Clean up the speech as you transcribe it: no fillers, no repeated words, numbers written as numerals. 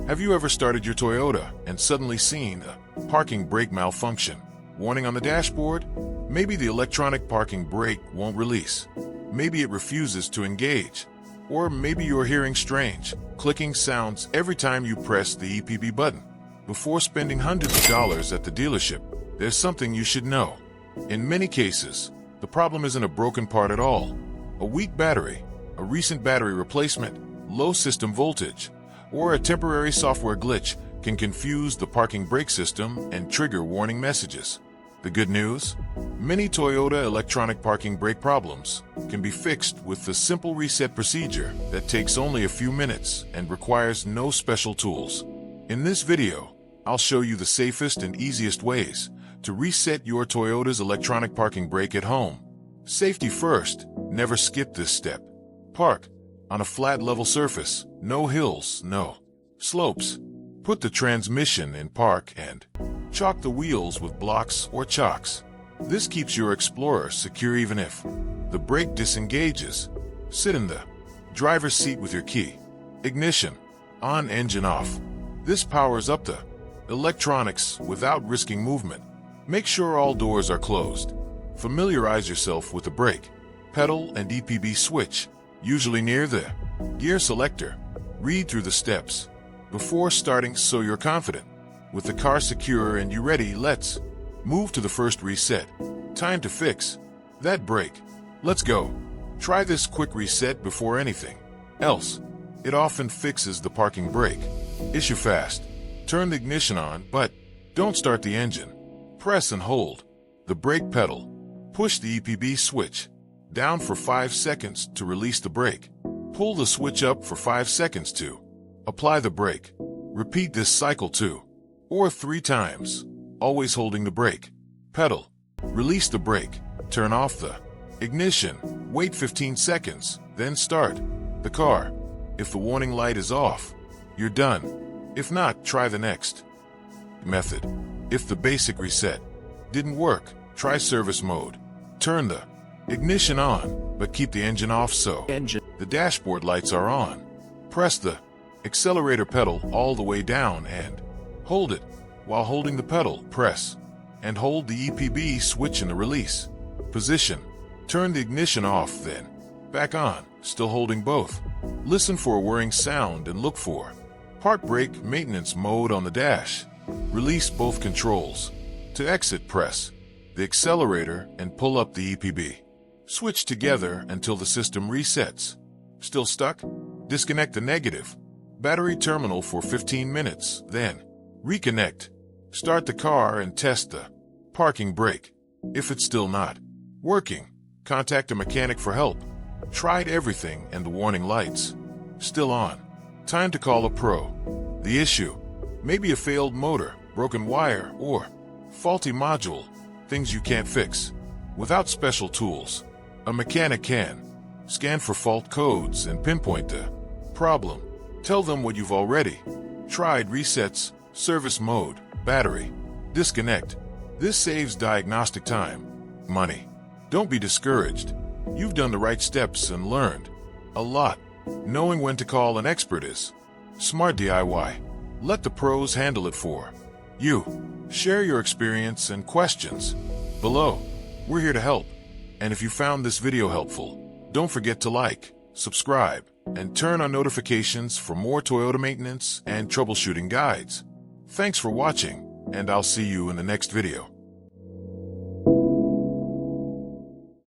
Have you ever started your Toyota and suddenly seen a parking brake malfunction warning on the dashboard? Maybe the electronic parking brake won't release. Maybe it refuses to engage. Or maybe you're hearing strange, clicking sounds every time you press the EPB button. Before spending hundreds of dollars at the dealership, there's something you should know. In many cases, the problem isn't a broken part at all. A weak battery, a recent battery replacement, low system voltage, or a temporary software glitch can confuse the parking brake system and trigger warning messages. The good news? Many Toyota electronic parking brake problems can be fixed with the simple reset procedure that takes only a few minutes and requires no special tools. In this video, I'll show you the safest and easiest ways to reset your Toyota's electronic parking brake at home. Safety first, never skip this step. Park on a flat level surface, no hills, no slopes. Put the transmission in park and chalk the wheels with blocks or chocks. This keeps your Explorer secure even if the brake disengages. Sit in the driver's seat with your key. Ignition on, engine off. This powers up the electronics without risking movement. Make sure all doors are closed. Familiarize yourself with the brake, pedal, and EPB switch, usually near the gear selector. Read through the steps before starting so you're confident. With the car secure and you ready, let's move to the first reset. Time to fix that brake. Let's go. Try this quick reset before anything else. It often fixes the parking brake issue fast. Turn the ignition on, but don't start the engine. Press and hold the brake pedal. Push the EPB switch down for 5 seconds to release the brake. Pull the switch up for 5 seconds to apply the brake. Repeat this cycle 2 or 3 times, always holding the brake pedal. Release the brake. Turn off the ignition. Wait 15 seconds, then start the car. If the warning light is off, you're done. If not, try the next method. If the basic reset didn't work, try service mode. Turn the ignition on, but keep the engine off so the dashboard lights are on. Press the accelerator pedal all the way down and hold it. While holding the pedal, press and hold the EPB switch in the release position. Turn the ignition off, then back on, still holding both. Listen for a whirring sound and look for park brake maintenance mode on the dash. Release both controls. To exit, press the accelerator and pull up the EPB. Switch together until the system resets. Still stuck? Disconnect the negative battery terminal for 15 minutes, then reconnect. Start the car and test the parking brake. If it's still not working, contact a mechanic for help. Tried everything and the warning lights still on. Time to call a pro. The issue may be a failed motor, broken wire, or faulty module, things you can't fix without special tools. A mechanic can scan for fault codes and pinpoint the problem. Tell them what you've already tried: resets, service mode, battery, disconnect. This saves diagnostic time, money. Don't be discouraged. You've done the right steps and learned a lot. Knowing when to call an expert is smart DIY. Let the pros handle it for you. Share your experience and questions below. We're here to help. And if you found this video helpful, don't forget to like, subscribe, and turn on notifications for more Toyota maintenance and troubleshooting guides. Thanks for watching, and I'll see you in the next video.